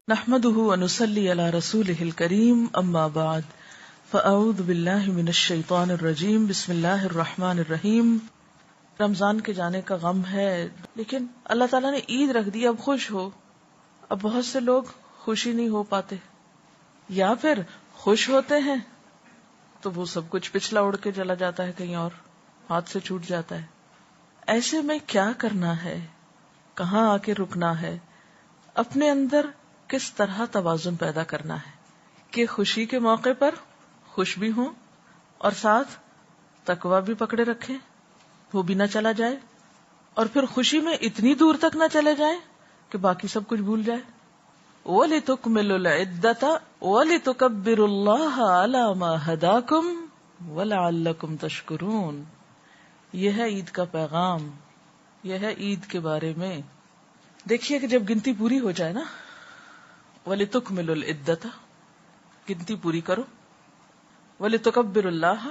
نحمده ونصلي على رسوله الكريم اما بعد فاعوذ باللہ من الشیطان الرجیم بسم اللہ الرحمن الرحیم. رمضان کے جانے کا غم ہے، لیکن اللہ تعالیٰ نے عید رکھ دی، اب خوش ہو. اب بہت سے لوگ خوشی نہیں ہو پاتے، یا پھر خوش ہوتے ہیں تو وہ سب کچھ پچھلا اڑ کے چلا جاتا ہے، کہیں اور ہاتھ سے چھوٹ جاتا ہے. ایسے میں کیا کرنا ہے، کہاں آ کے رکنا ہے، اپنے اندر کس طرح توازن پیدا کرنا ہے کہ خوشی کے موقع پر خوش بھی ہوں اور ساتھ تقویٰ بھی پکڑے رکھیں، وہ بھی نہ چلا جائے، اور پھر خوشی میں اتنی دور تک نہ چلے جائیں کہ باقی سب کچھ بھول جائے. وَلِتُكْمِلُوا الْعِدَّةَ وَلِتُكَبِّرُوا اللَّهَ عَلَى مَا هَدَاكُمْ وَلَعَلَّكُمْ تَشْكُرُونَ. یہ ہے عید کا پیغام، یہ ہے عید کے بارے میں. دیکھیے کہ جب گنتی پوری ہو جائے نا، وَلِتُكْمِلُوا الْعِدَّةَ، گنتی پوری کرو. وَلِتُكَبِّرُوا اللَّهَ،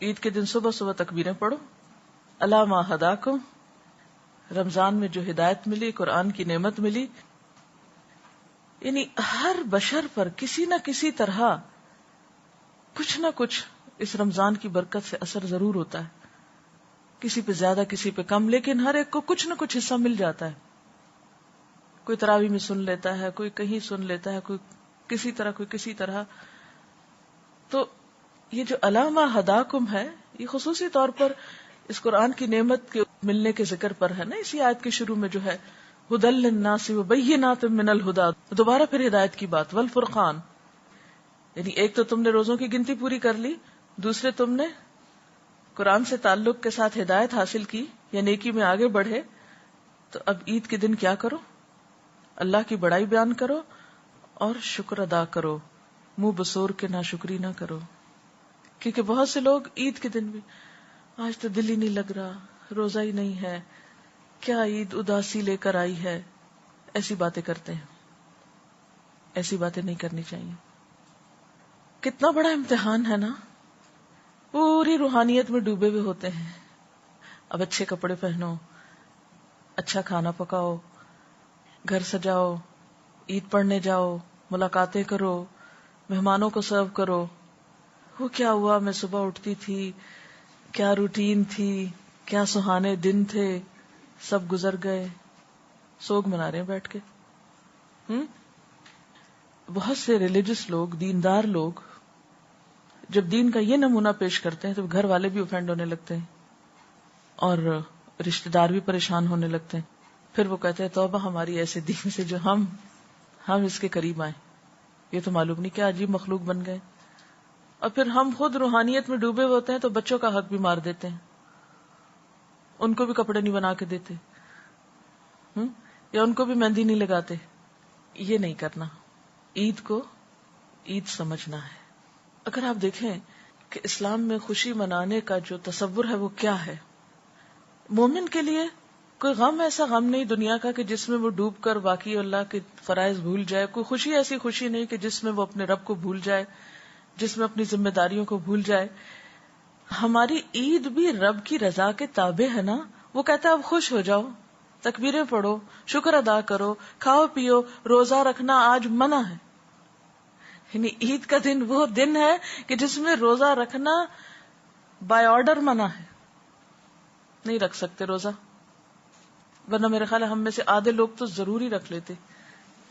عید کے دن صبح صبح تکبیریں پڑھو. عَلَى مَا هَدَاكُمْ، رمضان میں جو ہدایت ملی، قرآن کی نعمت ملی، یعنی ہر بشر پر کسی نہ کسی طرح کچھ نہ کچھ اس رمضان کی برکت سے اثر ضرور ہوتا ہے، کسی پہ زیادہ کسی پہ کم، لیکن ہر ایک کو کچھ نہ کچھ حصہ مل جاتا ہے. کوئی تراویح میں سن لیتا ہے، کوئی کہیں سن لیتا ہے، کوئی کسی طرح، کوئی کسی طرح. تو یہ جو علامہ ہداکم ہے، یہ خصوصی طور پر اس قرآن کی نعمت کے ملنے کے ذکر پر ہے نا. اسی آیت کے شروع میں جو ہے ہدی للناس وبینات من الہدی، دوبارہ پھر ہدایت کی بات، والفرقان. یعنی ایک تو تم نے روزوں کی گنتی پوری کر لی، دوسرے تم نے قرآن سے تعلق کے ساتھ ہدایت حاصل کی یا نیکی میں آگے بڑھے. تو اب عید کے دن کیا کرو؟ اللہ کی بڑائی بیان کرو اور شکر ادا کرو، منہ بسور کے ناشکری نہ کرو. کیونکہ بہت سے لوگ عید کے دن بھی آج تو دل ہی نہیں لگ رہا، روزہ ہی نہیں ہے، کیا عید اداسی لے کر آئی ہے، ایسی باتیں کرتے ہیں. ایسی باتیں نہیں کرنی چاہیے. کتنا بڑا امتحان ہے نا، پوری روحانیت میں ڈوبے ہوئے ہوتے ہیں. اب اچھے کپڑے پہنو، اچھا کھانا پکاؤ، گھر سجاؤ، عید پڑھنے جاؤ، ملاقاتیں کرو، مہمانوں کو سرو کرو. وہ کیا ہوا، میں صبح اٹھتی تھی، کیا روٹین تھی، کیا سہانے دن تھے، سب گزر گئے، سوگ منا رہے ہیں بیٹھ کے. بہت سے ریلیجس لوگ، دیندار لوگ جب دین کا یہ نمونہ پیش کرتے ہیں تو گھر والے بھی اوفینڈ ہونے لگتے ہیں اور رشتہ دار بھی پریشان ہونے لگتے ہیں. پھر وہ کہتے ہیں توبہ ہماری ایسے دین سے جو ہم اس کے قریب آئیں. یہ تو معلوم نہیں کیا عجیب مخلوق بن گئے. اور پھر ہم خود روحانیت میں ڈوبے ہوتے ہیں تو بچوں کا حق بھی مار دیتے ہیں، ان کو بھی کپڑے نہیں بنا کے دیتے، یا ان کو بھی مہندی نہیں لگاتے. یہ نہیں کرنا. عید کو عید سمجھنا ہے. اگر آپ دیکھیں کہ اسلام میں خوشی منانے کا جو تصور ہے وہ کیا ہے، مومن کے لیے کوئی غم ایسا غم نہیں دنیا کا کہ جس میں وہ ڈوب کر باقی اللہ کے فرائض بھول جائے. کوئی خوشی ایسی خوشی نہیں کہ جس میں وہ اپنے رب کو بھول جائے، جس میں اپنی ذمہ داریوں کو بھول جائے. ہماری عید بھی رب کی رضا کے تابع ہے نا. وہ کہتا ہے اب خوش ہو جاؤ، تکبیریں پڑھو، شکر ادا کرو، کھاؤ پیو، روزہ رکھنا آج منع ہے. یعنی عید کا دن وہ دن ہے کہ جس میں روزہ رکھنا بائی آرڈر منع ہے. نہیں رکھ سکتے روزہ، ورنہ میرے خیال ہے ہم میں سے آدھے لوگ تو ضروری رکھ لیتے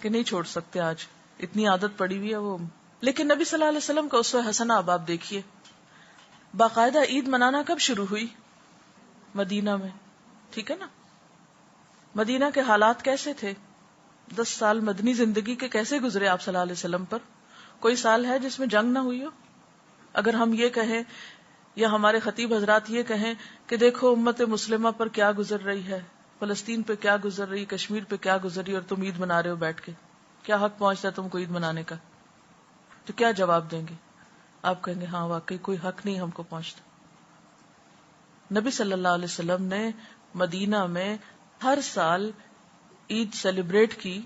کہ نہیں چھوڑ سکتے، آج اتنی عادت پڑی ہوئی ہے وہ. لیکن نبی صلی اللہ علیہ وسلم کا اسوہ حسنہ اب آپ دیکھیے. باقاعدہ عید منانا کب شروع ہوئی؟ مدینہ میں، ٹھیک ہے نا. مدینہ کے حالات کیسے تھے؟ 10 سال مدنی زندگی کے کیسے گزرے آپ صلی اللہ علیہ وسلم پر؟ کوئی سال ہے جس میں جنگ نہ ہوئی ہو؟ اگر ہم یہ کہیں یا ہمارے خطیب حضرات یہ کہیں کہ دیکھو امت مسلمہ پر کیا گزر رہی ہے، فلسطین پہ کیا گزر رہی، کشمیر پہ کیا گزر رہی، اور تم عید منا رہے ہو بیٹھ کے، کیا حق پہنچتا ہے تم کو عید منانے کا؟ تو کیا جواب دیں گے؟ آپ کہیں گے ہاں واقعی کوئی حق نہیں ہم کو پہنچتا. نبی صلی اللہ علیہ وسلم نے مدینہ میں ہر سال عید سیلیبریٹ کی،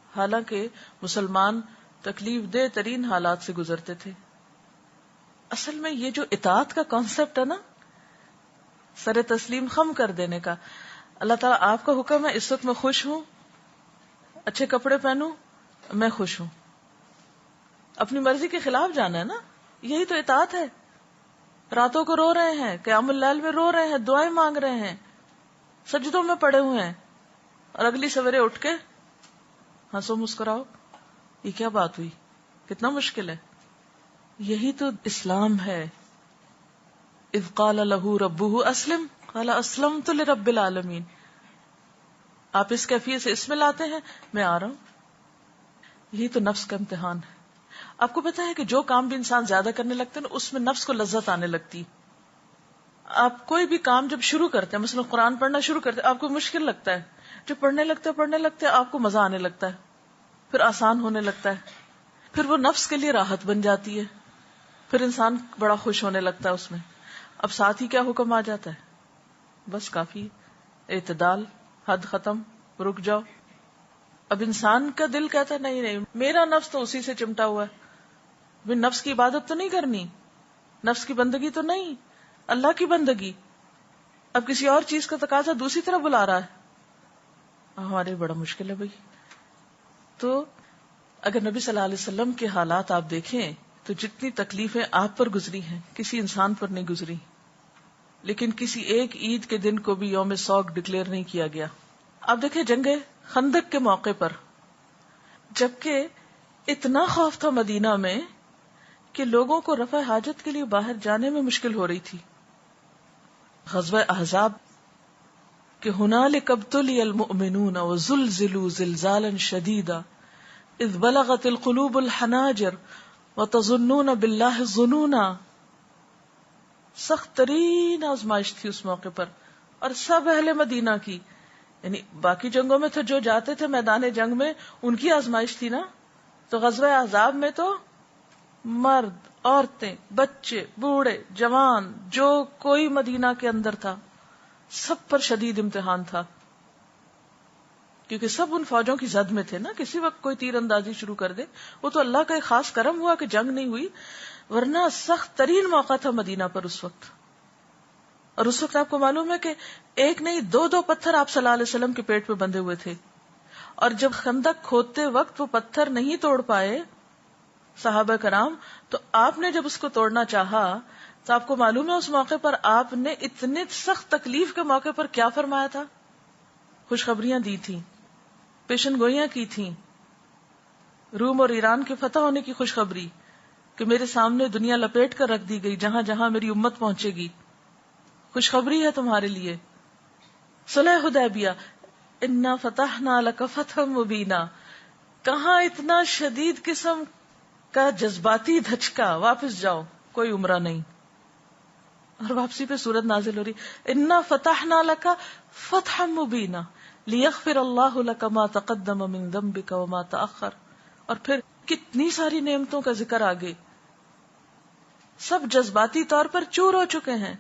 حالانکہ مسلمان تکلیف دہ ترین حالات سے گزرتے تھے. اصل میں یہ جو اطاعت کا کانسیپٹ ہے نا، سر تسلیم خم کر دینے کا، اللہ تعالیٰ آپ کا حکم ہے اس وقت میں خوش ہوں، اچھے کپڑے پہنوں، میں خوش ہوں. اپنی مرضی کے خلاف جانا ہے نا, یہی تو اطاعت ہے. راتوں کو رو رہے ہیں, قیام اللیل میں رو رہے ہیں, دعائیں مانگ رہے ہیں, سجدوں میں پڑے ہوئے ہیں, اور اگلی سویرے اٹھ کے ہنسو مسکراؤ. یہ کیا بات ہوئی؟ کتنا مشکل ہے. یہی تو اسلام ہے. اذ قال له ربه اسلم قال اسلمت لرب العالمین. آپ اس کیفیت سے اس میں لاتے ہیں, میں آ رہا ہوں. یہی تو نفس کا امتحان ہے. آپ کو پتا ہے کہ جو کام بھی انسان زیادہ کرنے لگتے ہیں اس میں نفس کو لذت آنے لگتی. آپ کوئی بھی کام جب شروع کرتے ہیں, مثلا قرآن پڑھنا شروع کرتے ہیں, آپ کو مشکل لگتا ہے, جب پڑھنے لگتے آپ کو مزہ آنے لگتا ہے, پھر آسان ہونے لگتا ہے, پھر وہ نفس کے لیے راحت بن جاتی ہے, پھر انسان بڑا خوش ہونے لگتا ہے اس میں. اب ساتھ ہی کیا حکم آ جاتا ہے, بس کافی, اعتدال, حد ختم, رک جاؤ. اب انسان کا دل کہتا ہے نہیں, میرا نفس تو اسی سے چمٹا ہوا ہے, بھی نفس کی عبادت تو نہیں کرنی, نفس کی بندگی تو نہیں, اللہ کی بندگی. اب کسی اور چیز کا تقاضا دوسری طرف بلا رہا ہے. ہمارے بڑا مشکل ہے بھائی. تو اگر نبی صلی اللہ علیہ وسلم کے حالات آپ دیکھیں تو جتنی تکلیفیں آپ پر گزری ہیں کسی انسان پر نہیں گزری. لیکن کسی ایک عید کے دن کو بھی یوم سوگ ڈکلیئر نہیں کیا گیا. آپ دیکھیں جنگ خندق کے موقع پر, جبکہ اتنا خوف تھا مدینہ میں کہ لوگوں کو رفع حاجت کے لیے باہر جانے میں مشکل ہو رہی تھی. غزوہ احزاب کہ ہنالک ابتلی المؤمنون وزلزلوا زلزالا شدیدا اذ بلغت القلوب الحناجر وتظنون باللہ الظنونا. سخت ترین آزمائش تھی اس موقع پر, اور سب اہل مدینہ کی. یعنی باقی جنگوں میں تو جو جاتے تھے میدان جنگ میں ان کی آزمائش تھی نا, تو غزوہ احزاب میں تو مرد, عورتیں, بچے, بوڑھے, جوان, جو کوئی مدینہ کے اندر تھا, سب پر شدید امتحان تھا. کیونکہ سب ان فوجوں کی زد میں تھے نا, کسی وقت کوئی تیر اندازی شروع کر دے. وہ تو اللہ کا ایک خاص کرم ہوا کہ جنگ نہیں ہوئی, ورنہ سخت ترین موقع تھا مدینہ پر اس وقت. اور اس وقت آپ کو معلوم ہے کہ ایک نہیں دو پتھر آپ صلی اللہ علیہ وسلم کے پیٹ پہ بندھے ہوئے تھے, اور جب خندق کھودتے وقت وہ پتھر نہیں توڑ پائے صحابہ کرام, تو آپ نے جب اس کو توڑنا چاہا تو آپ کو معلوم ہے اس موقع پر آپ نے اتنے سخت تکلیف کے موقع پر کیا فرمایا تھا. خوشخبریاں دی تھی, پیشن گوئیاں کی تھیں, روم اور ایران کے فتح ہونے کی خوشخبری کہ میرے سامنے دنیا لپیٹ کر رکھ دی گئی, جہاں جہاں میری امت پہنچے گی خوشخبری ہے تمہارے لیے. صلح حدیبیہ, انا فتحنا لک فتحا مبینا, کہاں اتنا شدید قسم کا جذباتی دھچکا, واپس جاؤ, کوئی عمرہ نہیں. اور واپسی پہ سورت نازل ہو رہی, انا فتحنا لک فتحا مبینا لیغفر اللہ لک ما تقدم من ذنبک وما تأخر. اور پھر کتنی ساری نعمتوں کا ذکر آگے, سب جذباتی طور پر چور ہو چکے ہیں,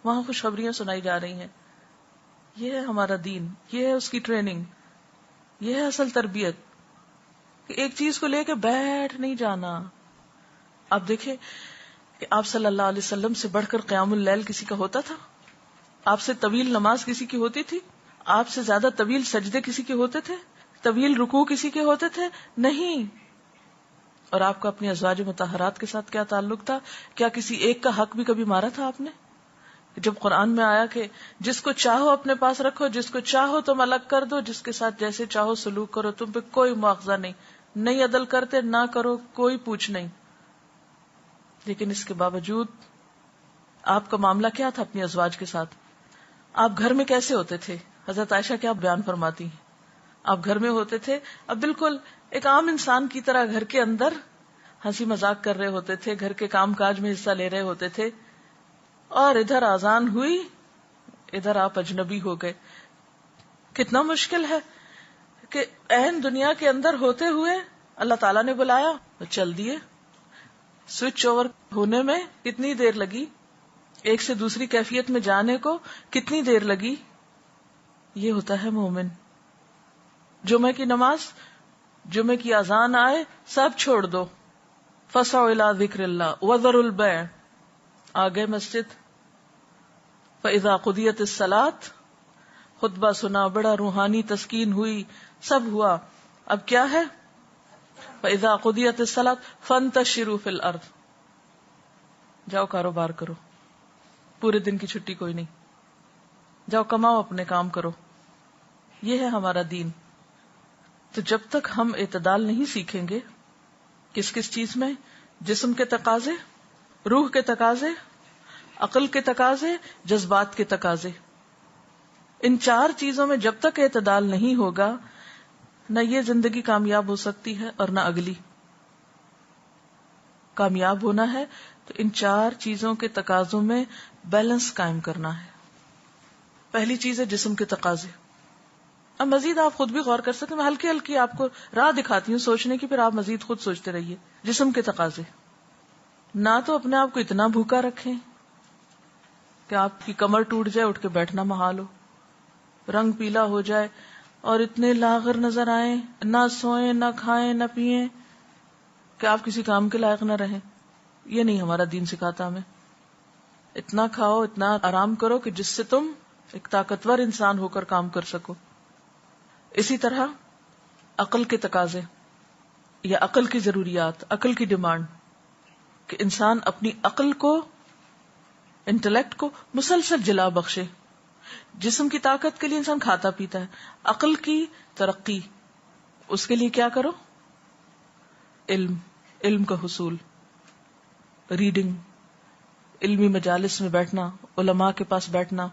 وہاں خوشخبریاں سنائی جا رہی ہیں. یہ ہے ہمارا دین, یہ ہے اس کی ٹریننگ, یہ ہے اصل تربیت, کہ ایک چیز کو لے کے بیٹھ نہیں جانا. آپ دیکھیں کہ آپ صلی اللہ علیہ وسلم سے بڑھ کر قیام اللیل کسی کا ہوتا تھا؟ آپ سے طویل نماز کسی کی ہوتی تھی؟ آپ سے زیادہ طویل سجدے کسی کے ہوتے تھے؟ طویل رکوع کسی کے ہوتے تھے؟ نہیں. اور آپ کا اپنی ازواج مطہرات کے ساتھ کیا تعلق تھا؟ کیا کسی ایک کا حق بھی کبھی مارا تھا آپ نے؟ جب قرآن میں آیا کہ جس کو چاہو اپنے پاس رکھو, جس کو چاہو تم الگ کر دو, جس کے ساتھ جیسے چاہو سلوک کرو, تم پہ کوئی مواخذہ نہیں عدل کرتے, نہ کرو, کوئی پوچھ نہیں. لیکن اس کے باوجود آپ کا معاملہ کیا تھا اپنی ازواج کے ساتھ؟ آپ گھر میں کیسے ہوتے تھے؟ حضرت عائشہ کیا بیان فرماتی ہیں, آپ گھر میں ہوتے تھے, اب بالکل ایک عام انسان کی طرح گھر کے اندر ہنسی مذاق کر رہے ہوتے تھے, گھر کے کام کاج میں حصہ لے رہے ہوتے تھے, اور ادھر آذان ہوئی, ادھر آپ اجنبی ہو گئے. کتنا مشکل ہے کہ عین دنیا کے اندر ہوتے ہوئے اللہ تعالیٰ نے بلایا تو چل دیے. سوئچ اوور ہونے میں کتنی دیر لگی, ایک سے دوسری کیفیت میں جانے کو کتنی دیر لگی. یہ ہوتا ہے مومن. جمعہ کی نماز, جمعہ کی اذان آئے, سب چھوڑ دو, فسعوا الی ذکر اللہ وذروا البیع, آگے مسجد. فاذا قضیت الصلاۃ, خطبہ سنا, بڑا روحانی تسکین ہوئی, سب ہوا. اب کیا ہے؟ فَإِذَا قُضِيَتِ الصَّلَاةُ فَانتَشِرُوا فِي الْأَرْضِ، جاؤ کاروبار کرو، پورے دن کی چھٹی کوئی نہیں، جاؤ کماؤ، اپنے کام کرو. یہ ہے ہمارا دین. تو جب تک ہم اعتدال نہیں سیکھیں گے کس کس چیز میں، جسم کے تقاضے، روح کے تقاضے، عقل کے تقاضے، جذبات کے تقاضے، ان چار چیزوں میں جب تک اعتدال نہیں ہوگا، نہ یہ زندگی کامیاب ہو سکتی ہے اور نہ اگلی. کامیاب ہونا ہے تو ان چار چیزوں کے تقاضوں میں بیلنس قائم کرنا ہے. پہلی چیز ہے جسم کے تقاضے. اب مزید آپ خود بھی غور کر سکتے ہیں، میں ہلکی ہلکی آپ کو راہ دکھاتی ہوں سوچنے کی، پھر آپ مزید خود سوچتے رہیے. جسم کے تقاضے، نہ تو اپنے آپ کو اتنا بھوکا رکھیں کہ آپ کی کمر ٹوٹ جائے، اٹھ کے بیٹھنا محال ہو، رنگ پیلا ہو جائے اور اتنے لاغر نظر آئیں، نہ سوئیں نہ کھائیں نہ پیئیں کہ آپ کسی کام کے لائق نہ رہیں. یہ نہیں ہمارا دین سکھاتا ہمیں. اتنا کھاؤ، اتنا آرام کرو کہ جس سے تم ایک طاقتور انسان ہو کر کام کر سکو. اسی طرح عقل کے تقاضے یا عقل کی ضروریات، عقل کی ڈیمانڈ، کہ انسان اپنی عقل کو، انٹلیکٹ کو مسلسل جلا بخشے. جسم کی طاقت کے لیے انسان کھاتا پیتا ہے، عقل کی ترقی، اس کے لیے کیا کرو؟ علم کا حصول، ریڈنگ، علمی مجالس میں بیٹھنا، علماء کے پاس بیٹھنا،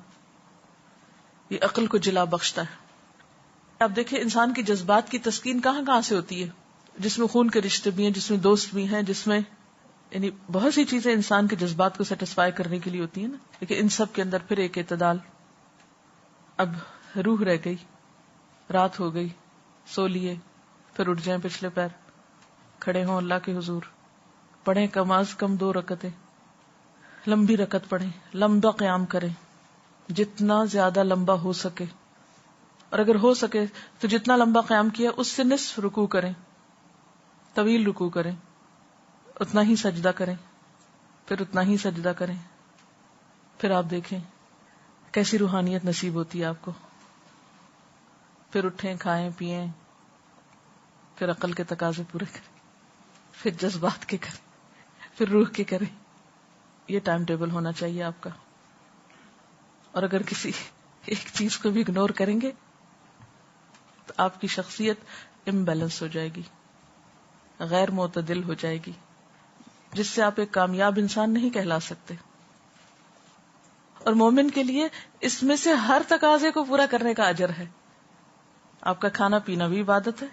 یہ عقل کو جلا بخشتا ہے. آپ دیکھیں انسان کی جذبات کی تسکین کہاں کہاں سے ہوتی ہے، جس میں خون کے رشتے بھی ہیں، جس میں دوست بھی ہیں، جس میں یعنی بہت سی چیزیں انسان کے جذبات کو سیٹسفائی کرنے کے لیے ہوتی ہیں نا. لیکن ان سب کے اندر پھر ایک اعتدال. اب روح رہ گئی، رات ہو گئی، سو لیے، پھر اٹھ جائیں پچھلے پیر، کھڑے ہوں اللہ کے حضور، پڑھیں کم از کم 2 رکعتیں، لمبی رکعت پڑھیں، لمبا قیام کریں جتنا زیادہ لمبا ہو سکے، اور اگر ہو سکے تو جتنا لمبا قیام کیا اس سے نصف رکوع کریں، طویل رکوع کریں، اتنا ہی سجدہ کریں، پھر اتنا ہی سجدہ کریں. پھر آپ دیکھیں کیسی روحانیت نصیب ہوتی ہے آپ کو. پھر اٹھیں، کھائیں پیئیں، پھر عقل کے تقاضے پورے کریں، پھر جذبات کے کریں، پھر روح کے کریں. یہ ٹائم ٹیبل ہونا چاہیے آپ کا. اور اگر کسی ایک چیز کو بھی اگنور کریں گے تو آپ کی شخصیت امبیلنس ہو جائے گی، غیر معتدل ہو جائے گی، جس سے آپ ایک کامیاب انسان نہیں کہلا سکتے. اور مومن کے لیے اس میں سے ہر تقاضے کو پورا کرنے کا اجر ہے. آپ کا کھانا پینا بھی عبادت ہے،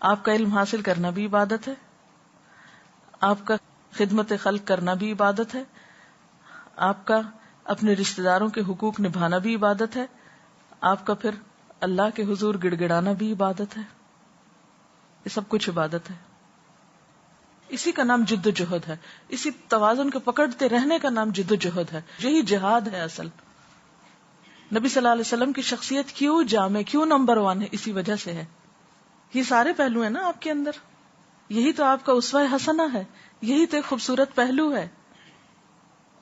آپ کا علم حاصل کرنا بھی عبادت ہے، آپ کا خدمت خلق کرنا بھی عبادت ہے، آپ کا اپنے رشتہ داروں کے حقوق نبھانا بھی عبادت ہے، آپ کا پھر اللہ کے حضور گڑ گڑانا بھی عبادت ہے. یہ سب کچھ عبادت ہے. اسی کا نام جد و جہد ہے، اسی توازن کو پکڑتے رہنے کا نام جد و جہد ہے. یہی جہاد ہے اصل. نبی صلی اللہ علیہ وسلم کی شخصیت کیوں جامع، کیوں نمبر 1 ہے؟ اسی وجہ سے ہے. یہ سارے پہلو ہیں نا آپ کے اندر، یہی تو آپ کا اسوہ حسنہ ہے، یہی تو ایک خوبصورت پہلو ہے.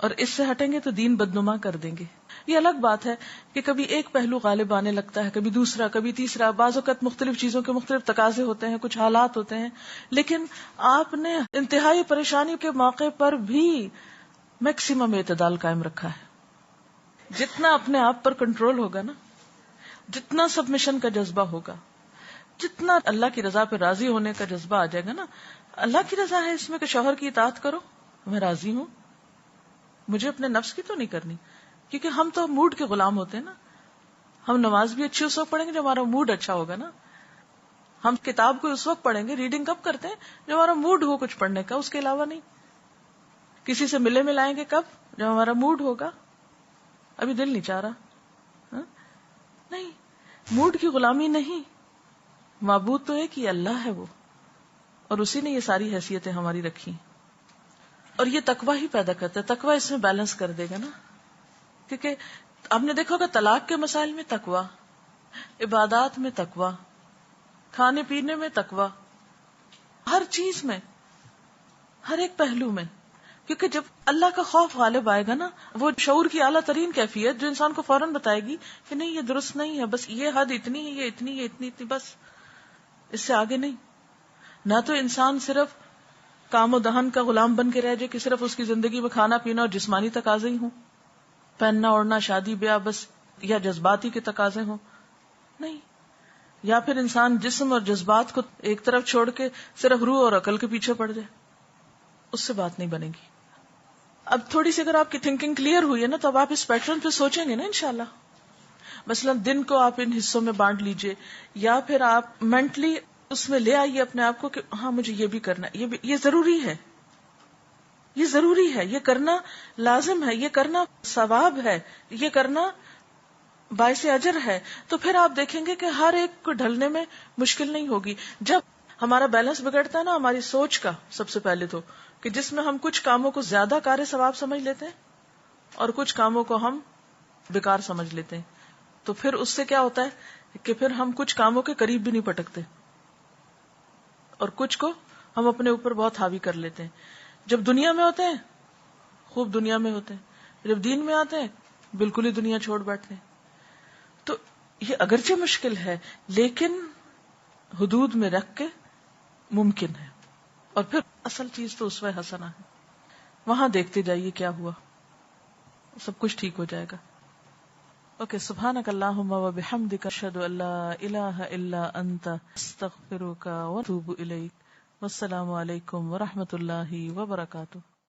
اور اس سے ہٹیں گے تو دین بدنما کر دیں گے. یہ الگ بات ہے کہ کبھی ایک پہلو غالب آنے لگتا ہے، کبھی دوسرا، کبھی تیسرا، بعض اوقات مختلف چیزوں کے مختلف تقاضے ہوتے ہیں، کچھ حالات ہوتے ہیں. لیکن آپ نے انتہائی پریشانی کے موقع پر بھی میکسیمم اعتدال قائم رکھا ہے. جتنا اپنے آپ پر کنٹرول ہوگا نا، جتنا سبمیشن کا جذبہ ہوگا، جتنا اللہ کی رضا پہ راضی ہونے کا جذبہ آ جائے گا نا. اللہ کی رضا ہے اس میں کہ شوہر کی اطاعت کرو، میں راضی ہوں، مجھے اپنے نفس کی تو نہیں کرنی. کیونکہ ہم تو موڈ کے غلام ہوتے ہیں نا. ہم نماز بھی اچھی اس وقت پڑھیں گے جب ہمارا موڈ اچھا ہوگا نا. ہم کتاب کو اس وقت پڑھیں گے، ریڈنگ کب کرتے ہیں جب ہمارا موڈ ہو کچھ پڑھنے کا، اس کے علاوہ نہیں. کسی سے ملے ملائیں گے کب؟ جب ہمارا موڈ ہوگا. ابھی دل نہیں چاہ رہا، نہیں، موڈ کی غلامی نہیں. معبود تو ایک ہی اللہ ہے وہ، اور اسی نے یہ ساری حیثیتیں ہماری رکھی. اور یہ تقوی ہی پیدا کرتا ہے. تقوی اس میں بیلنس کر دے گا نا. کیونکہ آپ نے دیکھا ہوگا طلاق کے مسائل میں تقوی، عبادات میں تقوی، کھانے پینے میں تقوی، ہر چیز میں، ہر ایک پہلو میں. کیونکہ جب اللہ کا خوف غالب آئے گا نا، وہ شعور کی اعلیٰ ترین کیفیت جو انسان کو فوراً بتائے گی کہ نہیں یہ درست نہیں ہے، بس یہ حد اتنی ہے، یہ اتنی ہے، اتنی بس، اس سے آگے نہیں. نہ تو انسان صرف کام و دہن کا غلام بن کے رہ جائے کہ صرف اس کی زندگی میں کھانا پینا اور جسمانی تقاضے ہی ہوں، پہننا اوڑھنا شادی بیاہ بس، یا جذباتی کے تقاضے ہوں، نہیں. یا پھر انسان جسم اور جذبات کو ایک طرف چھوڑ کے صرف روح اور عقل کے پیچھے پڑ جائے، اس سے بات نہیں بنے گی. اب تھوڑی سی اگر آپ کی تھنکنگ کلیئر ہوئی ہے نا تو اب آپ اس پیٹرن پہ سوچیں گے نا انشاءاللہ. مثلا دن کو آپ ان حصوں میں بانٹ لیجئے، یا پھر آپ مینٹلی اس میں لے آئیے اپنے آپ کو کہ ہاں مجھے یہ بھی کرنا ہے، یہ ضروری ہے، یہ ضروری ہے، یہ کرنا لازم ہے، یہ کرنا ثواب ہے، یہ کرنا باعث اجر ہے. تو پھر آپ دیکھیں گے کہ ہر ایک کو ڈھلنے میں مشکل نہیں ہوگی. جب ہمارا بیلنس بگڑتا ہے نا ہماری سوچ کا، سب سے پہلے تو کہ جس میں ہم کچھ کاموں کو زیادہ کار ثواب سمجھ لیتے ہیں اور کچھ کاموں کو ہم بیکار سمجھ لیتے ہیں، تو پھر اس سے کیا ہوتا ہے کہ پھر ہم کچھ کاموں کے قریب بھی نہیں پٹکتے اور کچھ کو ہم اپنے اوپر بہت حاوی کر لیتے ہیں. جب دنیا میں ہوتے ہیں خوب دنیا میں ہوتے ہیں، جب دین میں آتے ہیں بالکل ہی دنیا چھوڑ بیٹھتے ہیں. تو یہ اگرچہ مشکل ہے لیکن حدود میں رکھ کے ممکن ہے. اور پھر اصل چیز تو اسوہ حسنہ ہے، وہاں دیکھتے جائیے کیا ہوا، سب کچھ ٹھیک ہو جائے گا. اوکے، سبحانک اللہم و بحمدک، اشہد ان لا الہ الا انت، استغفرک و اتوب الیک. والسلام علیکم و رحمۃ اللہ وبرکاتہ.